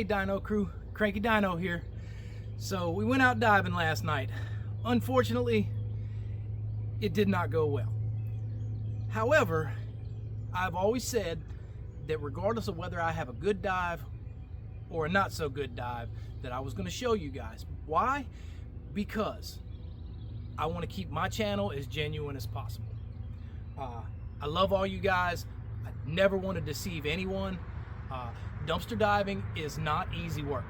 Hey Dino Crew, Cranky Dino here. So we went out diving last night. Unfortunately, it did not go well. However, I've always said that regardless of whether I have a good dive or a not so good dive, that I was going to show you guys. Why? Because I want to keep my channel as genuine as possible. I love all you guys. I never want to deceive anyone. Dumpster diving is not easy work.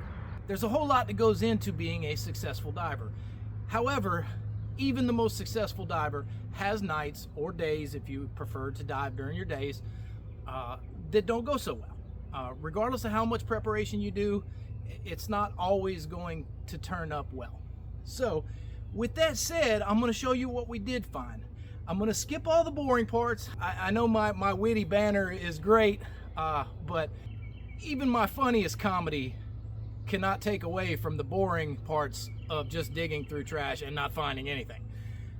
There's a whole lot that goes into being a successful diver. However, even the most successful diver has nights or days, if you prefer to dive during your days, that don't go so well. Regardless of how much preparation you do, it's not always going to turn up well. So with that said, I'm going to show you what we did find. I'm going to skip all the boring parts. I know my witty banner is great, but even my funniest comedy cannot take away from the boring parts of just digging through trash and not finding anything.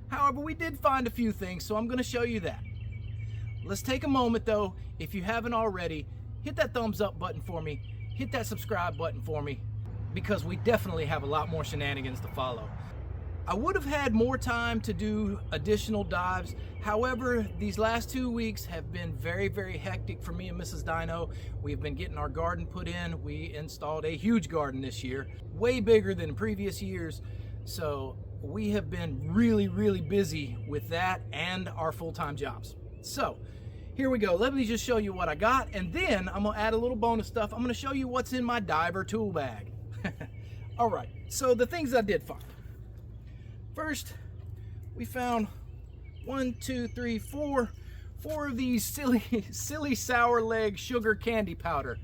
However, we did find a few things, so I'm going to show you that. Let's take a moment though. If you haven't already, hit that thumbs up button for me, hit that subscribe button for me, because we definitely have a lot more shenanigans to follow. I would have had more time to do additional dives. However, these last 2 weeks have been very, very hectic for me and Mrs. Dino. We've been getting our garden put in. We installed a huge garden this year, way bigger than previous years. So we have been really, really busy with that and our full-time jobs. So here we go. Let me just show you what I got, and then I'm gonna add a little bonus stuff. I'm gonna show you what's in my diver tool bag. All right, so the things I did find. First, we found 4 of these silly sour leg sugar candy powder.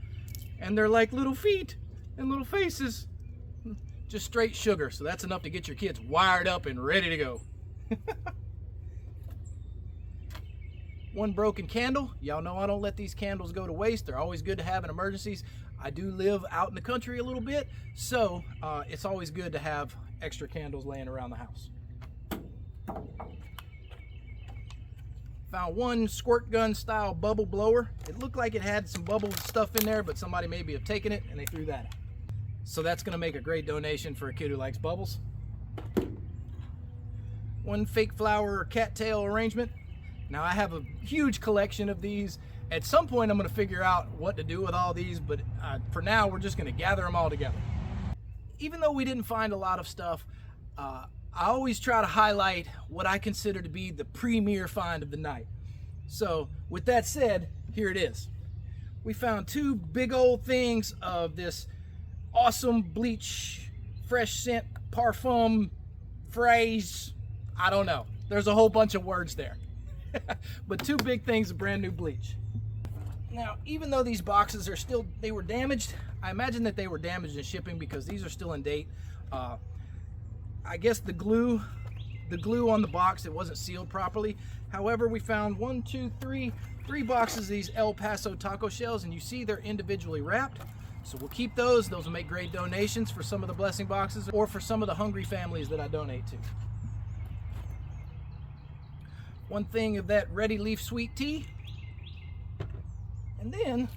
And they're like little feet and little faces. Just straight sugar, so that's enough to get your kids wired up and ready to go. 1 broken candle. Y'all know I don't let these candles go to waste. They're always good to have in emergencies. I do live out in the country a little bit, so it's always good to have extra candles laying around the house. Found 1 squirt gun style bubble blower. It looked like it had some bubble stuff in there, but somebody maybe have taken it and they threw that out. So that's gonna make a great donation for a kid who likes bubbles. 1 fake flower cattail arrangement. Now I have a huge collection of these. At some point I'm gonna figure out what to do with all these, but for now we're just gonna gather them all together. Even though we didn't find a lot of stuff, I always try to highlight what I consider to be the premier find of the night. So with that said, here it is. We found 2 big old things of this awesome bleach, fresh scent, parfum, phrase, I don't know. There's a whole bunch of words there. But 2 big things of brand new bleach. Now, even though these boxes are still, they were damaged, I imagine that they were damaged in shipping because these are still in date. I guess the glue on the box, it wasn't sealed properly. However, we found 3 boxes of these El Paso taco shells, and you see they're individually wrapped. So we'll keep those. Those will make great donations for some of the blessing boxes or for some of the hungry families that I donate to. 1 thing of that ready leaf sweet tea. And then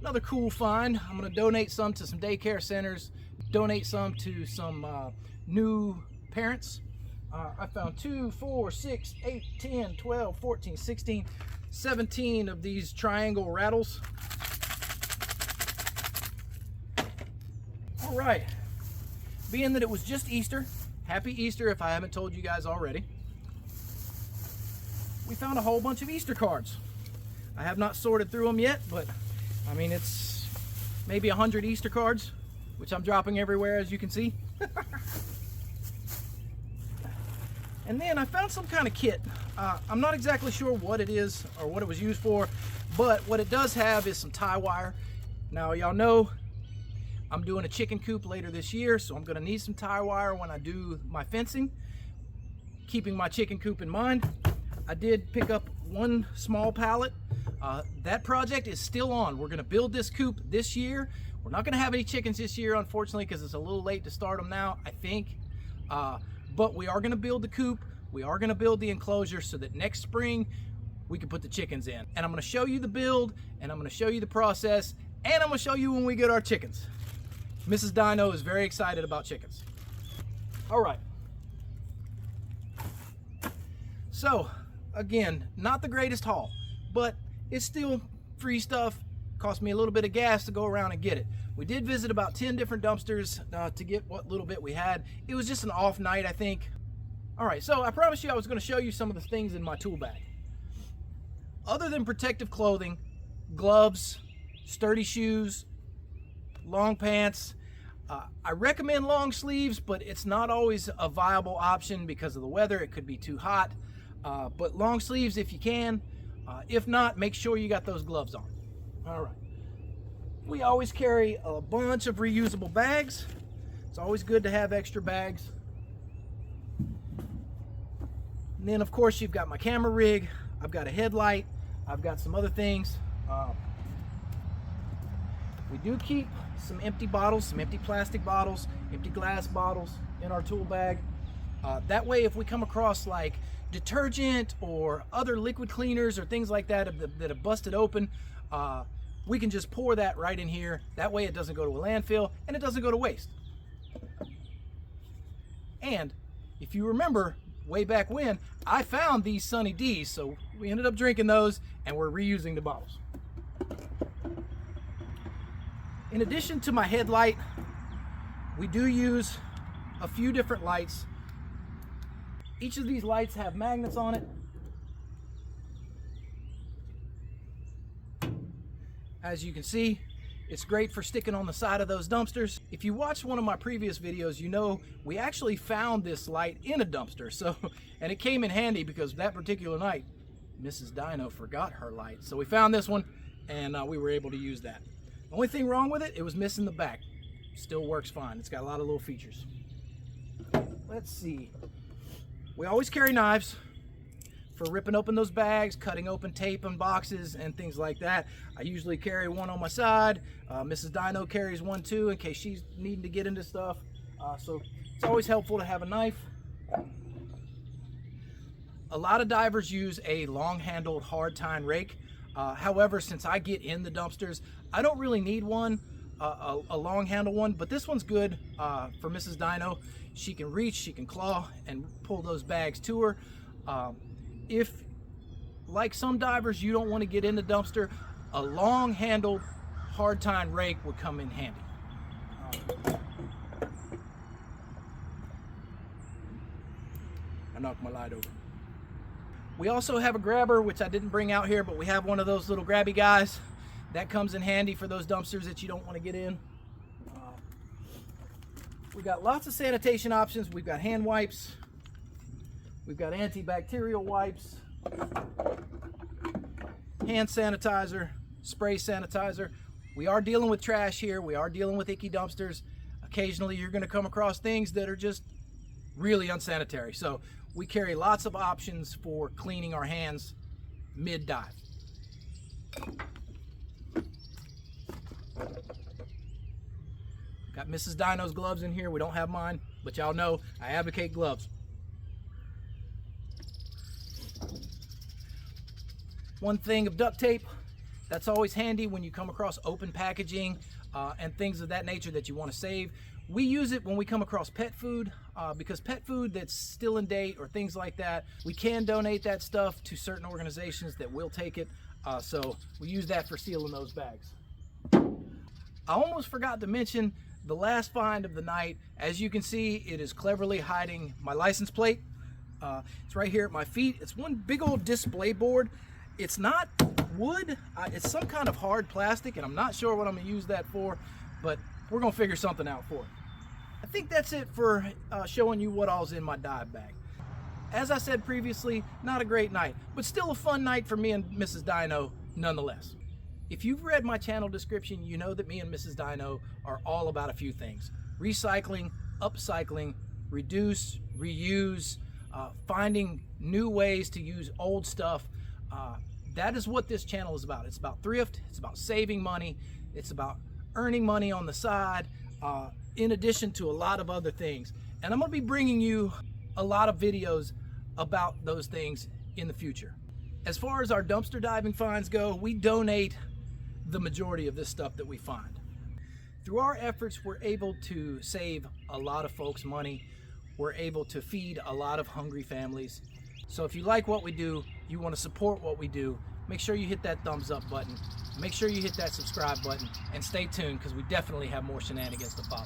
another cool find. I'm going to donate some to some daycare centers, donate some to some new parents. I found 2, 4, 6, 8, 10, 12, 14, 16, 17 of these triangle rattles. All right, being that it was just Easter, happy Easter if I haven't told you guys already, we found a whole bunch of Easter cards. I have not sorted through them yet, but I mean, it's maybe 100 Easter cards, which I'm dropping everywhere, as you can see. And then I found some kind of kit. I'm not exactly sure what it is or what it was used for, but what it does have is some tie wire. Now, y'all know I'm doing a chicken coop later this year, so I'm gonna need some tie wire when I do my fencing. Keeping my chicken coop in mind, I did pick up 1 small pallet. That project is still on. We're gonna build this coop this year. We're not gonna have any chickens this year, unfortunately, because it's a little late to start them now, I think. But we are gonna build the coop. We are gonna build the enclosure so that next spring we can put the chickens in. And I'm gonna show you the build, and I'm gonna show you the process, and I'm gonna show you when we get our chickens. Mrs. Dino is very excited about chickens. All right. So, again, not the greatest haul, but it's still free stuff. Cost me a little bit of gas to go around and get it. We did visit about 10 different dumpsters to get what little bit we had. It was just an off night, I think. All right, so I promised you I was going to show you some of the things in my tool bag. Other than protective clothing, gloves, sturdy shoes, long pants, I recommend long sleeves, but it's not always a viable option because of the weather. It could be too hot, but long sleeves if you can. If not, make sure you got those gloves on. All right. We always carry a bunch of reusable bags. It's always good to have extra bags. And then of course you've got my camera rig. I've got a headlight. I've got some other things. We do keep some empty bottles, some empty plastic bottles, empty glass bottles in our tool bag. That way if we come across like detergent or other liquid cleaners or things like that that have busted open, we can just pour that right in here. That way it doesn't go to a landfill and it doesn't go to waste. And if you remember way back when, I found these Sunny D's, so we ended up drinking those and we're reusing the bottles. In addition to my headlight, we do use a few different lights. Each of these lights have magnets on it. As you can see, it's great for sticking on the side of those dumpsters. If you watched one of my previous videos, you know we actually found this light in a dumpster. So, and it came in handy because that particular night, Mrs. Dino forgot her light. So we found this one and we were able to use that. The only thing wrong with it, it was missing the back. Still works fine. It's got a lot of little features. Let's see. We always carry knives for ripping open those bags, cutting open tape and boxes and things like that. I usually carry one on my side. Mrs. Dino carries one too in case she's needing to get into stuff. So it's always helpful to have a knife. A lot of divers use a long-handled hard tine rake. However, since I get in the dumpsters, I don't really need one, a long handle one, but this one's good for Mrs. Dino. She can reach, she can claw and pull those bags to her. If, like some divers, you don't want to get in the dumpster, a long-handled hard tine rake would come in handy. I knocked my light over. We also have a grabber, which I didn't bring out here, but we have one of those little grabby guys. That comes in handy for those dumpsters that you don't want to get in. We've got lots of sanitation options. We've got hand wipes. We've got antibacterial wipes, hand sanitizer, spray sanitizer. We are dealing with trash here. We are dealing with icky dumpsters. Occasionally you're going to come across things that are just really unsanitary. So we carry lots of options for cleaning our hands mid-dive. Got Mrs. Dino's gloves in here. We don't have mine, but y'all know I advocate gloves. One thing of duct tape, that's always handy when you come across open packaging and things of that nature that you want to save. We use it when we come across pet food because pet food that's still in date or things like that, we can donate that stuff to certain organizations that will take it. So we use that for sealing those bags. I almost forgot to mention the last find of the night. As you can see, it is cleverly hiding my license plate. It's right here at my feet. It's one big old display board. It's not wood, it's some kind of hard plastic, and I'm not sure what I'm gonna use that for, but we're gonna figure something out for it. I think that's it for showing you what all's in my dive bag. As I said previously, not a great night, but still a fun night for me and Mrs. Dino nonetheless. If you've read my channel description, you know that me and Mrs. Dino are all about a few things: recycling, upcycling, reduce, reuse, finding new ways to use old stuff. That is what this channel is about. It's about thrift, it's about saving money, it's about earning money on the side, in addition to a lot of other things. And I'm gonna be bringing you a lot of videos about those things in the future. As far as our dumpster diving finds go, we donate the majority of this stuff that we find. Through our efforts, we're able to save a lot of folks money. We're able to feed a lot of hungry families. So if you like what we do, you want to support what we do, make sure you hit that thumbs up button. Make sure you hit that subscribe button and stay tuned, because we definitely have more shenanigans to follow.